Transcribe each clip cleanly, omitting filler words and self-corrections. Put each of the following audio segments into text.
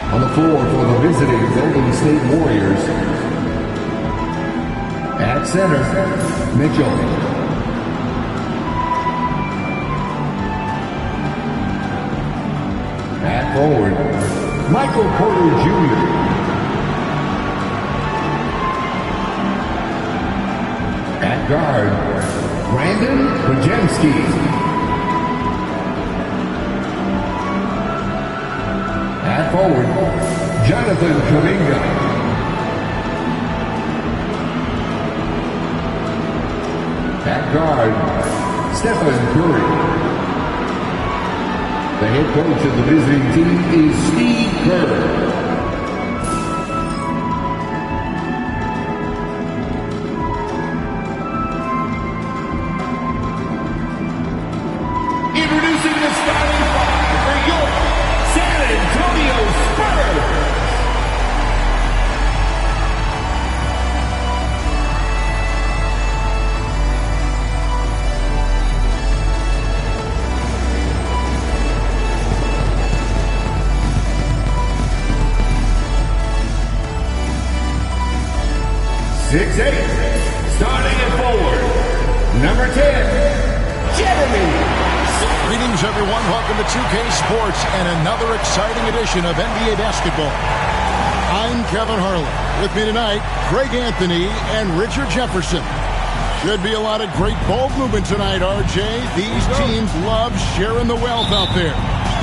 On the floor for the visiting Golden State Warriors, at center, Mitchell. At forward, Michael Porter Jr. At guard, Brandon Pajemski. At forward, Jonathan Kuminga. At guard, Stephen Curry. The head coach of the visiting team is Steve Kerr. Introducing the starting five for your San Antonio Spurs. 6'8", starting at forward, number 10, Jeremy. Greetings, everyone. Welcome to 2K Sports and another exciting edition of NBA basketball. I'm Kevin Harlan. With me tonight, Greg Anthony and Richard Jefferson. Should be a lot of great ball movement tonight, RJ. These teams love sharing the wealth out there.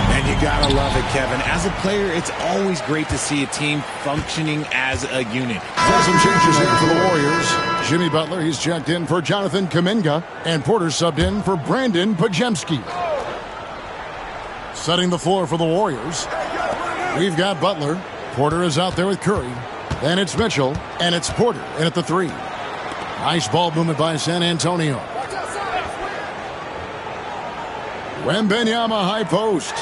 And you gotta love it, Kevin. As a player, it's always great to see a team functioning as a unit. Some changes here for the Warriors. Jimmy Butler, he's checked in for Jonathan Kuminga, and Porter subbed in for Brandon Pajemski. Setting the floor for the Warriors, we've got Butler. Porter is out there with Curry. Then it's Mitchell, and it's Porter in at the three. Nice ball movement by San Antonio. Wembanyama high post.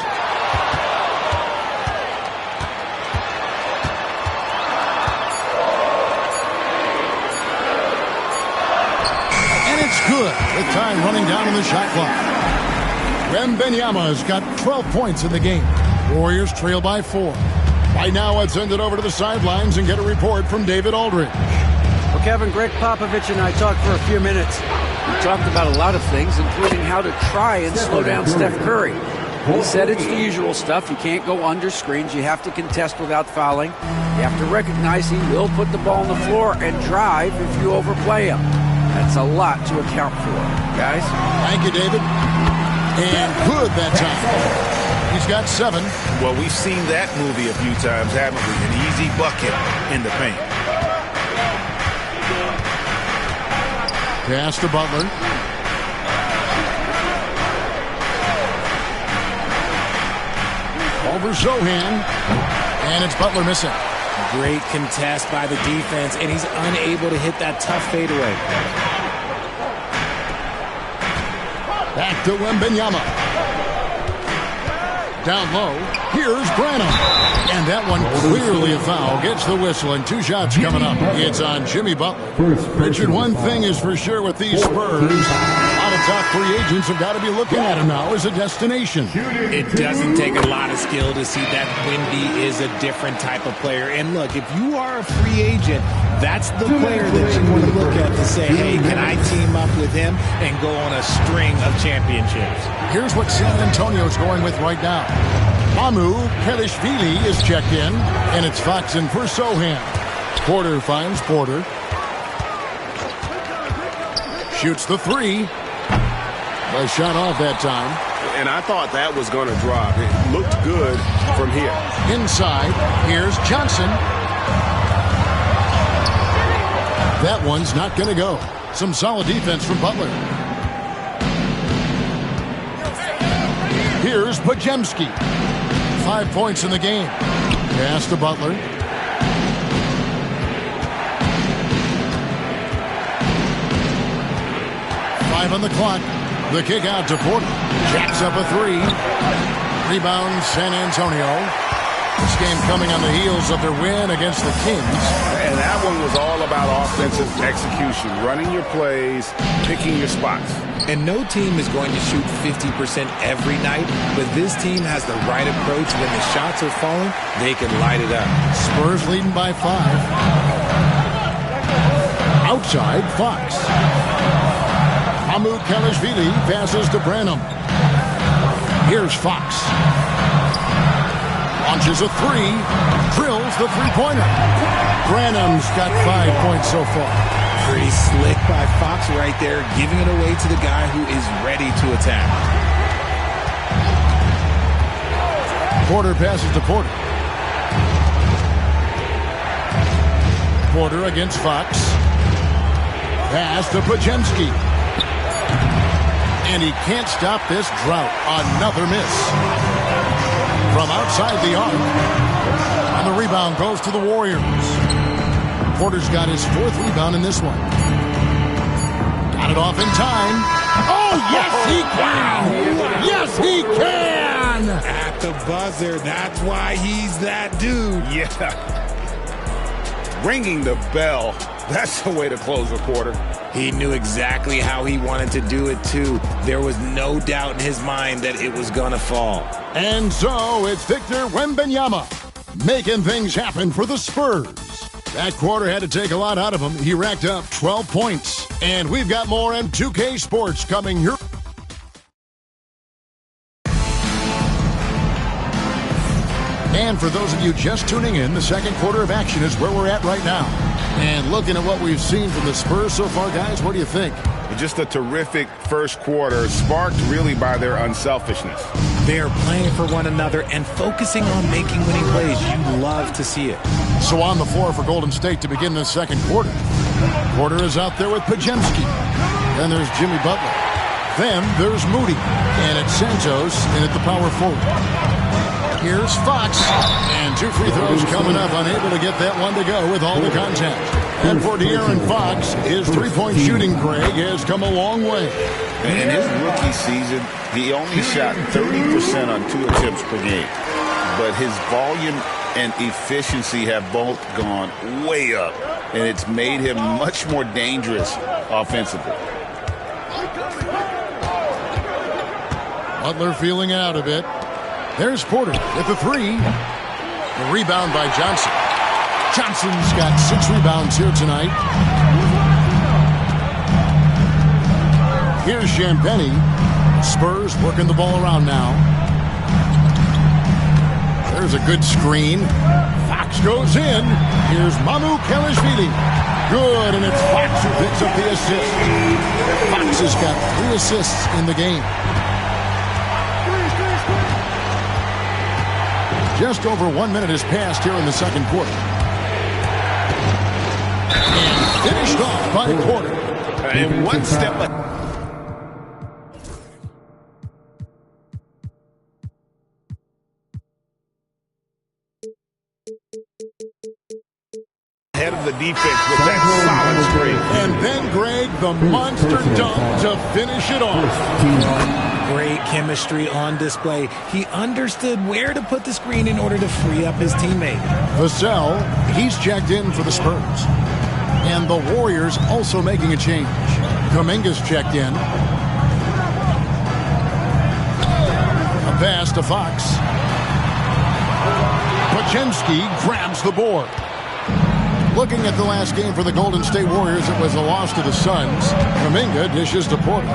And it's good with time running down on the shot clock. Wembanyama's got 12 points in the game. Warriors trail by 4. Right now, let's send it over to the sidelines and get a report from David Aldridge. Well, Kevin, Greg Popovich and I talked for a few minutes. We talked about a lot of things, including how to try and slow down Steph Curry. He said it's the usual stuff. You can't go under screens. You have to contest without fouling. You have to recognize he will put the ball on the floor and drive if you overplay him. That's a lot to account for, guys. Thank you, David. And good that time. He's got 7. Well, we've seen that movie a few times, haven't we? An easy bucket in the paint. Pass to Butler. Over Zohan. And it's Butler missing. Great contest by the defense, and he's unable to hit that tough fadeaway. Back to Wembanyama. Down low, here's Branham. And that one clearly a foul. Gets the whistle, and 2 shots coming up. It's on Jimmy Butler. Richard, one thing is for sure with these Spurs, a lot of top free agents have got to be looking at him now as a destination. It doesn't take a lot of skill to see that Wemby is a different type of player. And look, if you are a free agent, that's the player that you want to look at to say, hey, can I team up with him and go on a string of championships? Here's what San Antonio's going with right now. Mamu Pelishvili is checked in, and it's Foxen for Sohan. Porter finds Porter. Shoots the 3. The shot off that time. And I thought that was going to drop. It looked good from here. Inside, here's Johnson. That one's not going to go. Some solid defense from Butler. Here's Pajemski. 5 points in the game. Pass to Butler. Five on the clock. The kick out to Porter. Jacks up a 3. Rebound San Antonio. This game coming on the heels of their win against the Kings. And that one was all about offensive execution, running your plays, picking your spots. And no team is going to shoot 50% every night, but this team has the right approach. When the shots are falling, they can light it up. Spurs leading by 5. Outside, Fox. Hamu Kalashvili passes to Branham. Here's Fox. Launches a 3. Drills the three-pointer. Branham's got 5 points so far. Pretty slick by Fox right there, giving it away to the guy who is ready to attack. Porter passes to Porter. Porter against Fox. Pass to Pajemski. And he can't stop this drought. Another miss. From outside the arc. And the rebound goes to the Warriors. Porter's got his 4th rebound in this one. Got it off in time. Oh, yes, he can! Yes, he can! At the buzzer, that's why he's that dude. Yeah. Ringing the bell. That's the way to close a quarter. He knew exactly how he wanted to do it, too. There was no doubt in his mind that it was going to fall. And so it's Victor Wembanyama making things happen for the Spurs. That quarter had to take a lot out of him. He racked up 12 points. And we've got more M2K Sports coming here. And for those of you just tuning in, the second quarter of action is where we're at right now. And looking at what we've seen from the Spurs so far, guys, what do you think? Just a terrific first quarter, sparked really by their unselfishness. They're playing for one another and focusing on making winning plays. You love to see it. So on the floor for Golden State to begin the second quarter. Porter is out there with Pajemski. Then there's Jimmy Butler. Then there's Moody. And it's Santos in at the power forward. Here's Fox. And 2 free throws coming up. Unable to get that one to go with all the contact. And for De'Aaron Fox, his three-point shooting, Greg, has come a long way. In his rookie season, he only shot 30% on 2 attempts per game. But his volume and efficiency have both gone way up. And it's made him much more dangerous offensively. Butler feeling it out a bit. There's Porter with the 3. The rebound by Johnson. Johnson's got 6 rebounds here tonight. Here's Champagny. Spurs working the ball around now. There's a good screen. Fox goes in. Here's Mamu Kalashvili. Good, and it's Fox who picks up the assist. Fox has got 3 assists in the game. Just over 1 minute has passed here in the second quarter. And finished off by Porter. And one step ahead of the defense with that solid screen. And then, Greg, the monster dunk to finish it off. Great chemistry on display. He understood where to put the screen in order to free up his teammate. Vassell, he's checked in for the Spurs. And the Warriors also making a change. Kuminga's checked in. A pass to Fox. Pajemski grabs the board. Looking at the last game for the Golden State Warriors, it was a loss to the Suns. Kuminga dishes to Porter.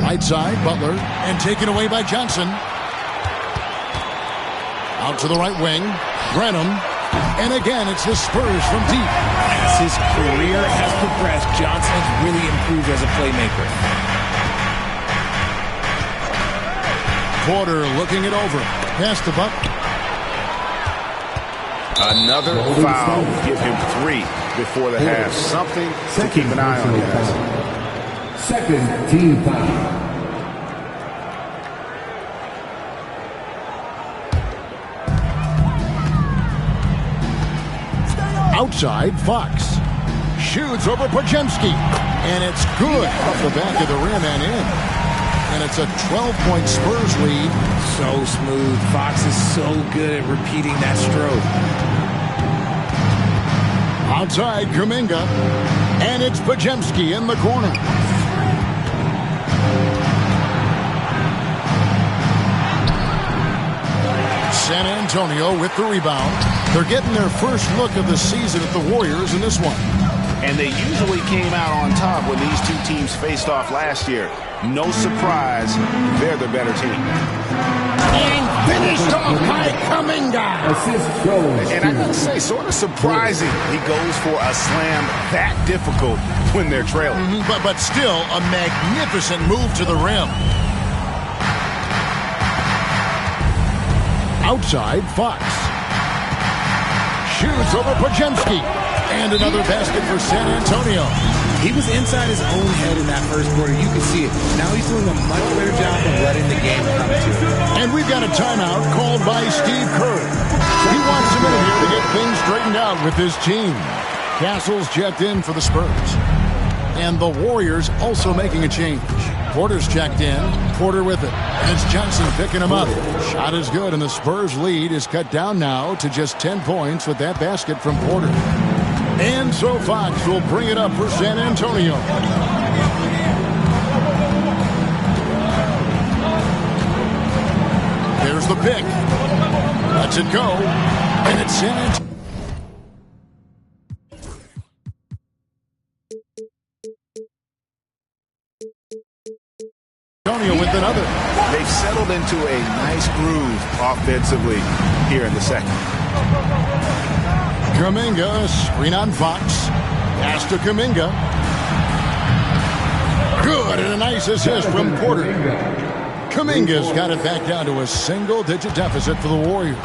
Right side, Butler, and taken away by Johnson. Out to the right wing, Branham, and again it's the Spurs from deep. As his career has progressed, Johnson has really improved as a playmaker. Porter looking it over, pass to Butler. Another foul. Give him 3 before the half. Something to keep an eye on, guys. Second team foul. Outside, Fox. Shoots over Pajemski. And it's good off the back of the rim and in. And it's It's a 12-point Spurs lead. So smooth. Fox is so good at repeating that stroke. Outside, Kuminga. And it's Podziemski in the corner. San Antonio with the rebound. They're getting their first look of the season at the Warriors in this one. And they usually came out on top when these two teams faced off last year. No surprise, they're the better team. And finished off by Kuminga. And I gotta say, sort of surprising he goes for a slam that difficult when they're trailing. But still a magnificent move to the rim. Outside, Fox. Shoots over Podziemski. And another basket for San Antonio. He was inside his own head in that first quarter. You can see it. Now he's doing a much better job of letting the game come to him. And we've got a timeout called by Steve Kerr. He wants a minute here to get things straightened out with his team. Castle's checked in for the Spurs. And the Warriors also making a change. Porter's checked in. Porter with it. And it's Johnson picking him up. Shot is good, and the Spurs lead is cut down now to just 10 points with that basket from Porter. And so Fox will bring it up for San Antonio. There's the pick. Lets it go. And it's San Antonio with another. They've settled into a nice groove offensively here in the second. Kuminga, screen on Fox. Pass to Kuminga. Good, and a nice assist from Porter. Kuminga's got it back down to a single-digit deficit for the Warriors.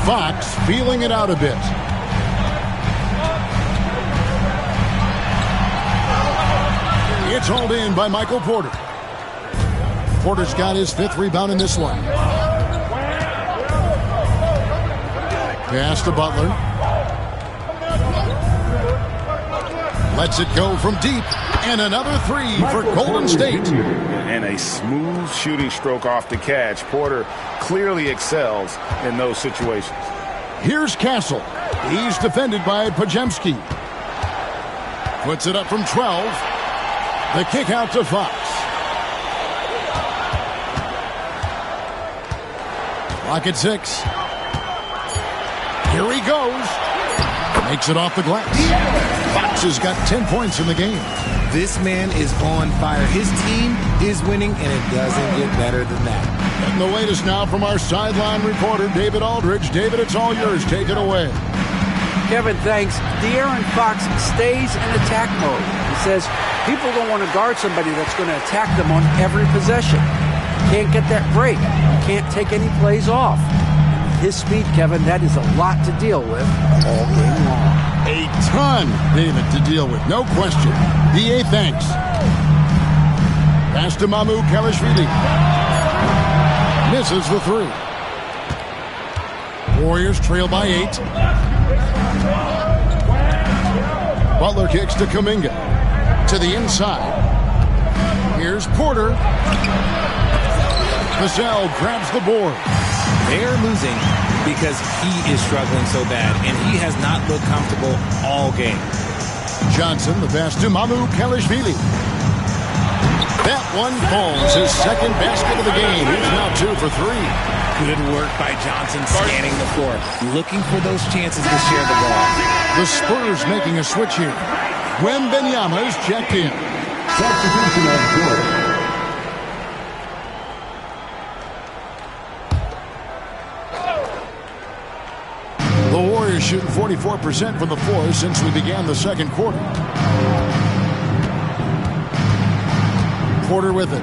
Fox feeling it out a bit. It's hauled in by Michael Porter. Porter's got his 5th rebound in this one. Pass to Butler. Lets it go from deep. And another 3 for Golden State. And a smooth shooting stroke off the catch. Porter clearly excels in those situations. Here's Castle. He's defended by Podziemski. Puts it up from 12. The kick out to Fox. Clock at 6. Here he goes. Makes it off the glass. Fox has got 10 points in the game. This man is on fire. His team is winning, and it doesn't get better than that. And the latest now from our sideline reporter, David Aldridge. David, it's all yours. Take it away. Kevin, thanks. De'Aaron Fox stays in attack mode. He says people don't want to guard somebody that's going to attack them on every possession. You can't get that break. You can't take any plays off. His speed, Kevin, that is a lot to deal with all game long. A ton, David, to deal with. No question. DA, thanks. Pass to Mamu Kalashvili. Misses the 3. Warriors trail by 8. Butler kicks to Kuminga. To the inside. Here's Porter. Vassell grabs the board. They're losing because he is struggling so bad, and he has not looked comfortable all game. Johnson, the pass to Mamu Kalashvili. That one falls, his second basket of the game. He's now 2 for 3. Good work by Johnson scanning the floor, looking for those chances to share the ball. The Spurs making a switch here. Wembanyama is checked in. Substitution on the court. The Warriors shooting 44% from the floor since we began the second quarter. Porter with it.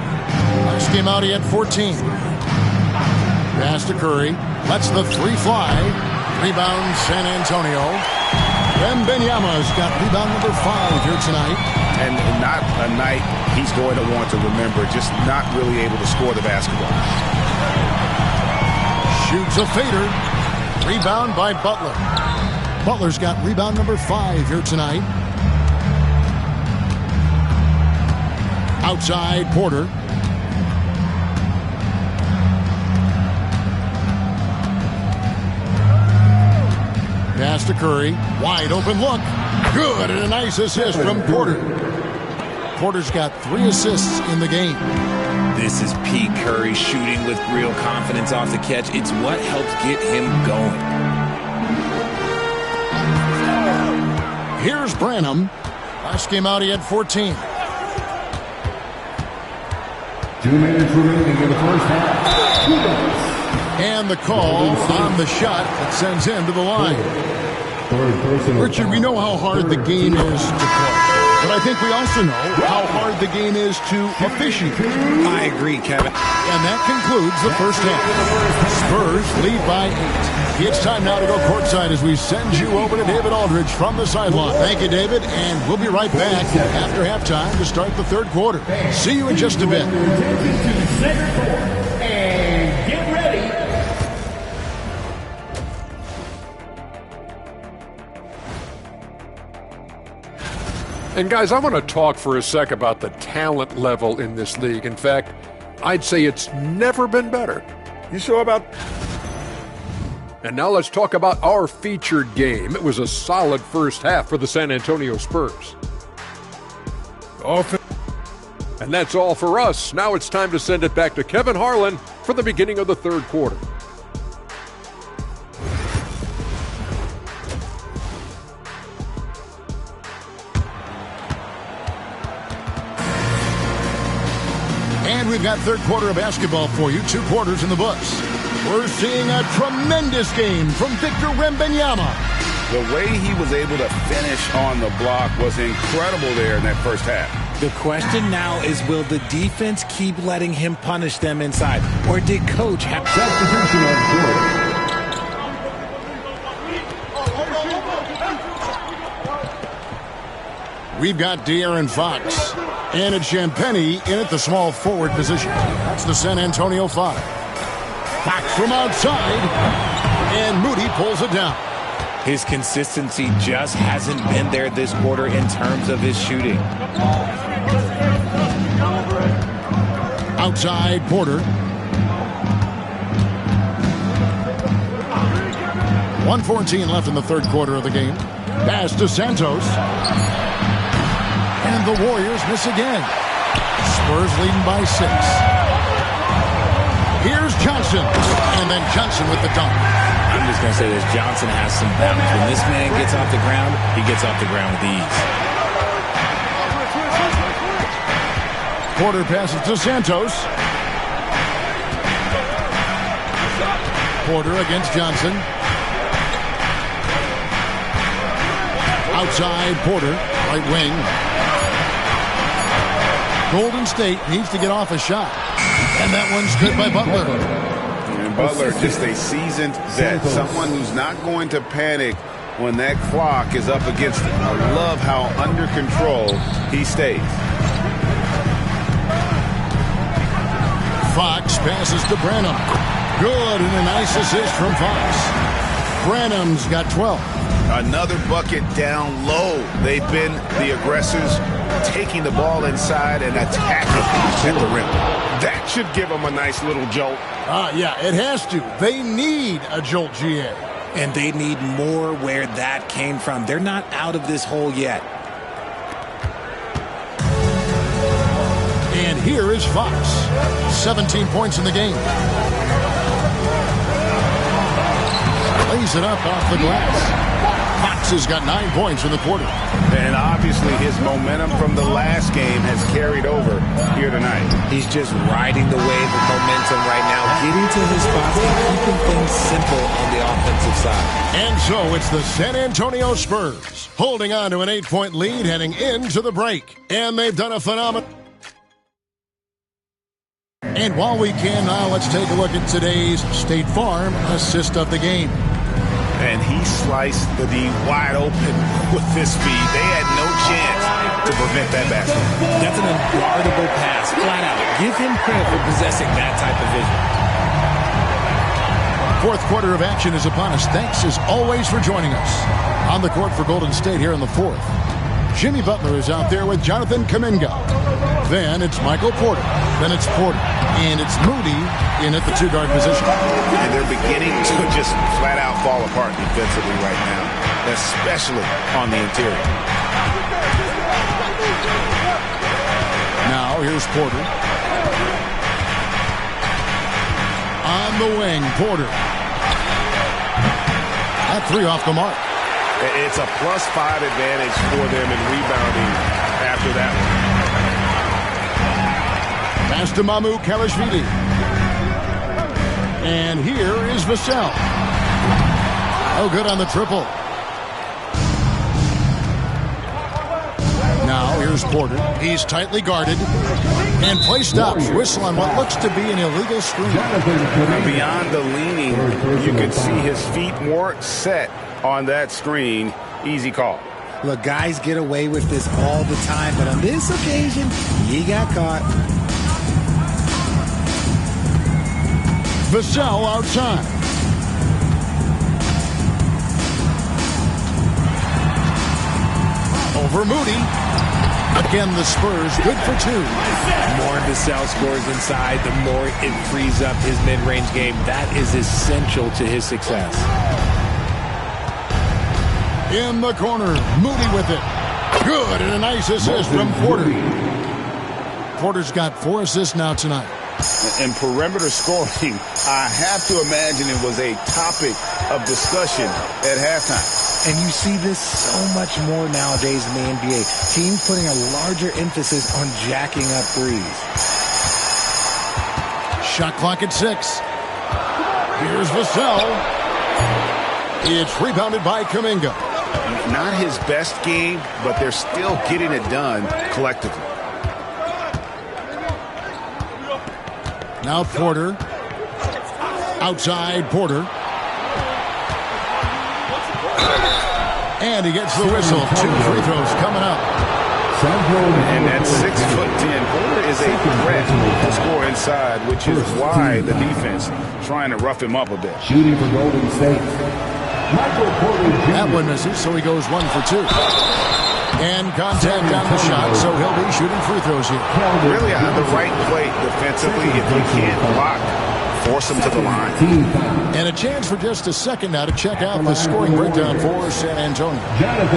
Last game out, he had 14. Pass to Curry. Lets the 3 fly. Rebound, San Antonio. Wembanyama's got rebound number 5 here tonight. And not a night he's going to want to remember, just not really able to score the basketball. Shoots a fader. Rebound by Butler. Butler's got rebound number 5 here tonight. Outside, Porter. Pass to Curry. Wide open look. Good, and a nice assist from Porter. Porter's got 3 assists in the game. This is Pete Curry shooting with real confidence off the catch. It's what helps get him going. Here's Branham. Last game out, he had 14. 2 minutes remaining in the first half. 2 minutes. And the call on the shot that sends him to the line. Richard, we know how hard the game is to play. But I think we also know how hard the game is to officiate. I agree, Kevin. And that concludes the first half. Spurs lead by 8. It's time now to go courtside as we send you over to David Aldridge from the sideline. Thank you, David, and we'll be right back after halftime to start the third quarter. See you in just a bit. And get ready. And guys, I want to talk for a sec about the talent level in this league. In fact, I'd say it's never been better. You sure about? And now let's talk about our featured game. It was a solid first half for the San Antonio Spurs. And that's all for us. Now it's time to send it back to Kevin Harlan for the beginning of the third quarter. And we've got third quarter of basketball for you. 2 quarters in the books. We're seeing a tremendous game from Victor Wembanyama. The way he was able to finish on the block was incredible there in that first half. The question now is, will the defense keep letting him punish them inside? Or did Coach have... Substitution on court. We've got De'Aaron Fox. And it's Champagnie in at the small forward position. That's the San Antonio 5. Fox from outside. And Moody pulls it down. His consistency just hasn't been there this quarter in terms of his shooting. Outside, Porter. 1:14 left in the third quarter of the game. Pass to Santos. And the Warriors miss again. Spurs leading by 6. Here's Johnson. And then Johnson with the dunk. I'm just going to say this. Johnson has some bounce. When this man gets off the ground, he gets off the ground with ease. Porter passes to Santos. Porter against Johnson. Outside, Porter, right wing. Golden State needs to get off a shot. And that one's good by Butler. And Butler, just a seasoned vet. Someone who's not going to panic when that clock is up against him. I love how under control he stays. Fox passes to Branham. Good, and a nice assist from Fox. Branham's got 12. Another bucket down low. They've been the aggressors, taking the ball inside and attacking at the rim. That should give them a nice little jolt. Yeah, it has to. They need a jolt, GA. And they need more where that came from. They're not out of this hole yet. And here is Fox. 17 points in the game. Lays it up off the glass. Fox has got 9 points in the quarter. And obviously his momentum from the last game has carried over here tonight. He's just riding the wave of momentum right now, getting to his spots and keeping things simple on the offensive side. And so it's the San Antonio Spurs holding on to an 8-point lead heading into the break. And they've done a phenomenal... And while we can now, let's take a look at today's State Farm assist of the game. And he sliced the D wide open with his speed. They had no chance to prevent that basket. That's an unguardable pass, flat out. Give him credit for possessing that type of vision. Fourth quarter of action is upon us. Thanks as always for joining us. On the court for Golden State here in the fourth. Jimmy Butler is out there with Jonathan Kuminga. Then it's Michael Porter. Then it's Porter. And it's Moody in at the 2-guard position. And they're beginning to just flat out fall apart defensively right now, especially on the interior. Now here's Porter. On the wing, Porter. That 3 off the mark. It's a +5 advantage for them in rebounding after that one. Pass to Mamu Kalashvili. And here is Vassell. Oh, good on the triple. Now here's Porter. He's tightly guarded. And play stops. Whistle on what looks to be an illegal screen. Beyond the leaning, you can see his feet more set on that screen. Easy call. Look, guys get away with this all the time, but on this occasion, he got caught. Vassell outside. Over Moody. Again, the Spurs good for 2. The more Vassell scores inside, the more it frees up his mid-range game. That is essential to his success. In the corner, Moody with it. Good, and a nice assist from Porter. Porter's got 4 assists now tonight. And perimeter scoring, I have to imagine it was a topic of discussion at halftime. And you see this so much more nowadays in the NBA. Teams putting a larger emphasis on jacking up threes. Shot clock at 6. Here's Vassell. It's rebounded by Kuminga. Not his best game, but they're still getting it done collectively. Now Porter. Outside Porter. And he gets the whistle. 2 free throws coming up. And at 6'10", Porter is a threat to score inside, which is why the defense trying to rough him up a bit. Shooting for Golden State. Michael Porter Jr. That one misses, so he goes 1 for 2. And contact on the shot, so he'll be shooting free throws here. Really on the right plate defensively. If he can't block, force him to the line. And a chance for just a second now to check out the scoring breakdown for San Antonio.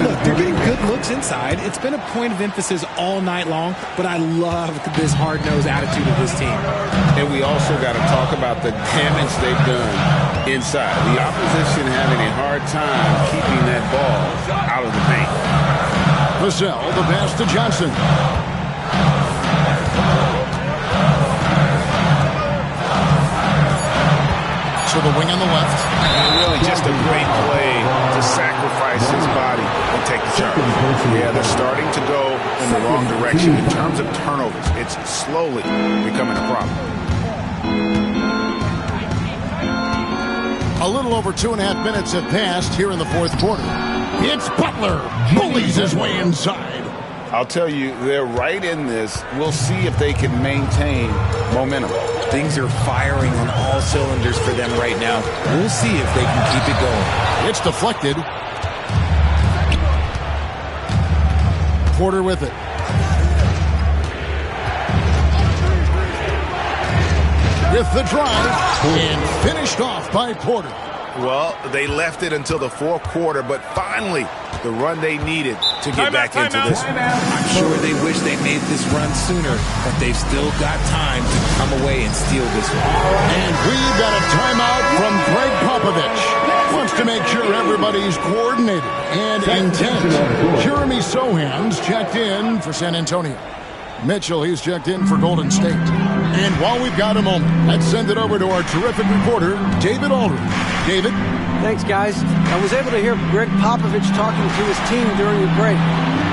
Look, they're getting good looks inside. It's been a point of emphasis all night long, but I love this hard-nosed attitude of this team. And we also got to talk about the damage they've done inside. The opposition having a hard time keeping that ball out of the paint. Vassell, the pass to Johnson. To the wing on the left. And really just a great play to sacrifice his body and take the charge. Yeah, they're starting to go in the wrong direction in terms of turnovers. It's slowly becoming a problem. A little over 2.5 minutes have passed here in the 4th quarter. It's Butler. Bullies his way inside. I'll tell you, they're right in this. We'll see if they can maintain momentum. Things are firing on all cylinders for them right now. We'll see if they can keep it going. It's deflected. Porter with it. With the drive, and finished off by Porter. Well, they left it until the 4th quarter, but finally the run they needed to get back into this one. I'm sure they wish they made this run sooner, but they've still got time to come away and steal this one. And we've got a timeout from Greg Popovich. Wants to make sure everybody's coordinated and intent. Jeremy Sohan's checked in for San Antonio. Mitchell, he's checked in for Golden State. And while we've got a moment, let's send it over to our terrific reporter, David Aldridge. David? Thanks, guys. I was able to hear Greg Popovich talking to his team during the break.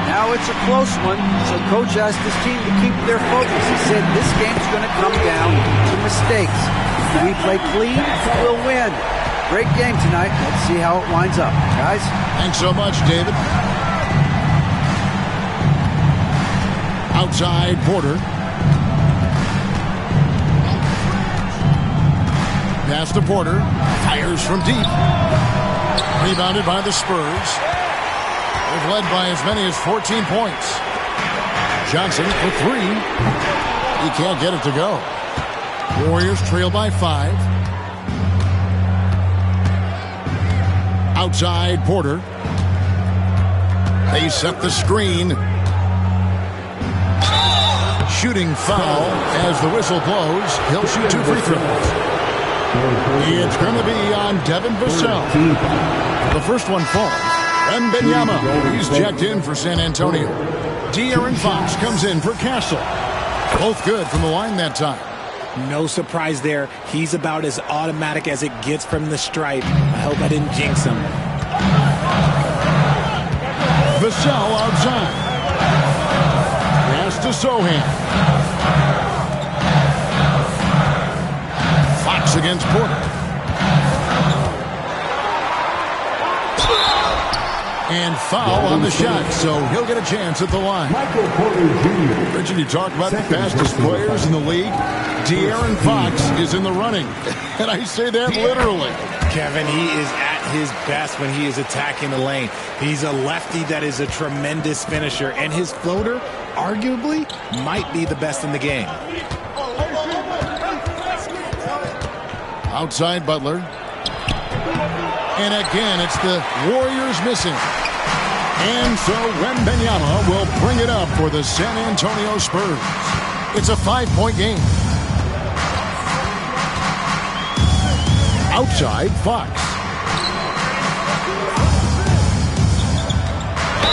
Now it's a close one, so Coach asked his team to keep their focus. He said this game's going to come down to mistakes. If we play clean, we'll win. Great game tonight. Let's see how it winds up. Guys? Thanks so much, David. Outside Porter. Pass to Porter. Fires from deep. Rebounded by the Spurs. They've led by as many as 14 points. Johnson for three. He can't get it to go. Warriors trail by 5. Outside Porter. They set the screen. Shooting foul as the whistle blows. He'll shoot 2 free throws. It's going to be on Devin Vassell. The first one falls. Wembanyama, he's checked in for San Antonio. De'Aaron Fox comes in for Castle. Both good from the line that time. No surprise there. He's about as automatic as it gets from the stripe. I hope I didn't jinx him. Vassell outside. Pass to Sohan. Fox against Porter. And foul on the shot, so he'll get a chance at the line. Richard, you talk about the fastest players in the league. De'Aaron Fox is in the running, and I say that literally. Kevin, he is at his best when he is attacking the lane. He's a lefty that is a tremendous finisher, and his floater, arguably, might be the best in the game. Outside Butler. And again, it's the Warriors missing. And so Wembanyama will bring it up for the San Antonio Spurs. It's a 5-point game. Outside Fox.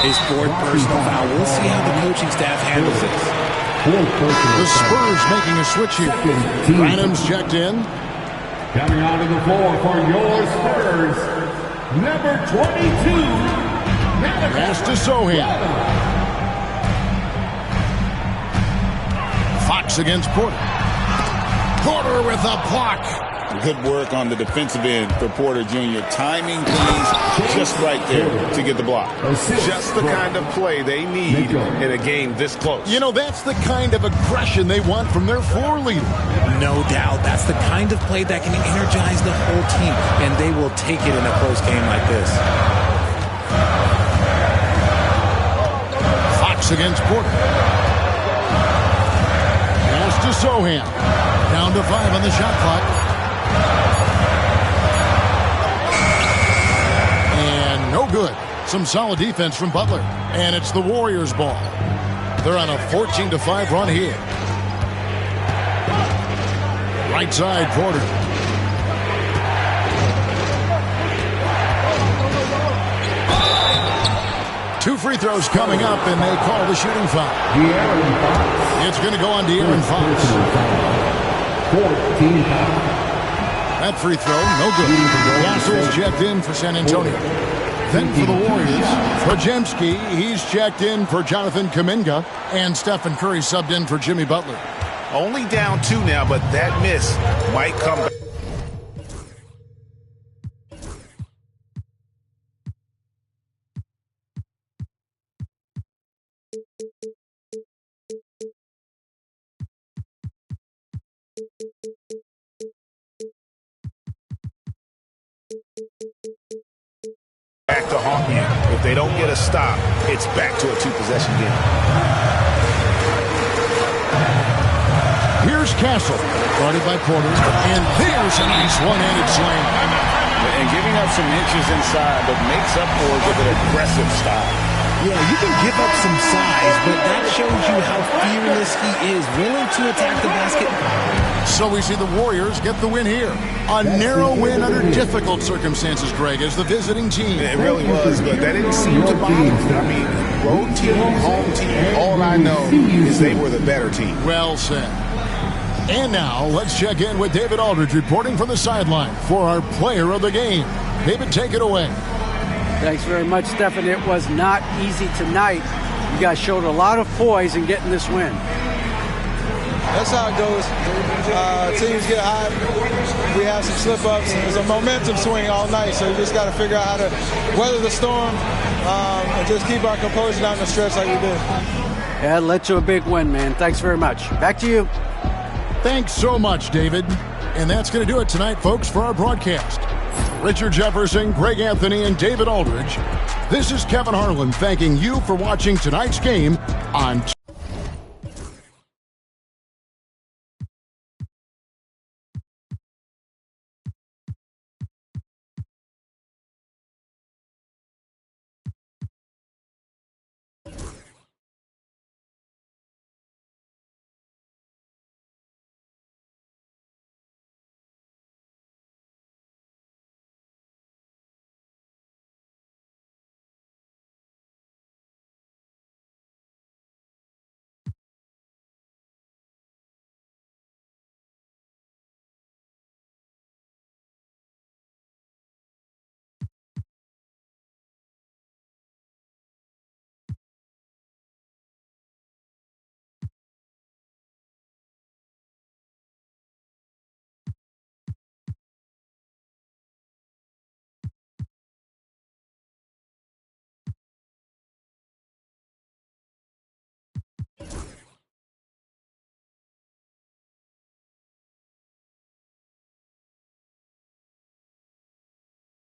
His 4th personal foul. We'll see how the coaching staff handles this. The Spurs making a switch here. Branham's checked in. Coming onto the floor for your Spurs, number 22, Pass to Sohan. Fox against Porter. Porter with a block. Good work on the defensive end for Porter Jr. Timing things just right there to get the block. Just the kind of play they need in a game this close. You know, that's the kind of aggression they want from their floor leader. No doubt. That's the kind of play that can energize the whole team, and they will take it in a close game like this. Fox against Porter. Pass to Sohan. Down to 5 on the shot clock. And no good. Some solid defense from Butler. And it's the Warriors' ball. They're on a 14-5 run here. Right side, Porter. Two free throws coming up, and they call the shooting foul. It's going to go on De'Aaron Fox. 14 foul. That free throw, no good. Castle's checked in for San Antonio. Then for the Warriors, Podziemski, he's checked in for Jonathan Kuminga, and Stephen Curry subbed in for Jimmy Butler. Only down 2 now, but that miss might come back. Back to haunt you. If they don't get a stop, it's back to a 2-possession game. Here's Castle, guarded by Porter, and there's a nice one-handed slam. And giving up some inches inside, but makes up for it with an aggressive style. Yeah, you can give up some size, but that shows you how fearless he is, willing to attack the basket. So we see the Warriors get the win here. A narrow win under difficult circumstances, Greg, as the visiting team. It really was, but that didn't seem to bother them. I mean, road team, home team, all I know is they were the better team. Well said. And now, let's check in with David Aldridge reporting from the sideline for our player of the game. David, take it away. Thanks very much, Stephen. It was not easy tonight. You guys showed a lot of poise in getting this win. That's how it goes. Teams get hot. We have some slip-ups. It's a momentum swing all night, so you just got to figure out how to weather the storm and just keep our composure down the stretch like we did. Yeah, it led to a big win, man. Thanks very much. Back to you. Thanks so much, David. And that's going to do it tonight, folks, for our broadcast. Richard Jefferson, Greg Anthony, and David Aldridge. This is Kevin Harlan thanking you for watching tonight's game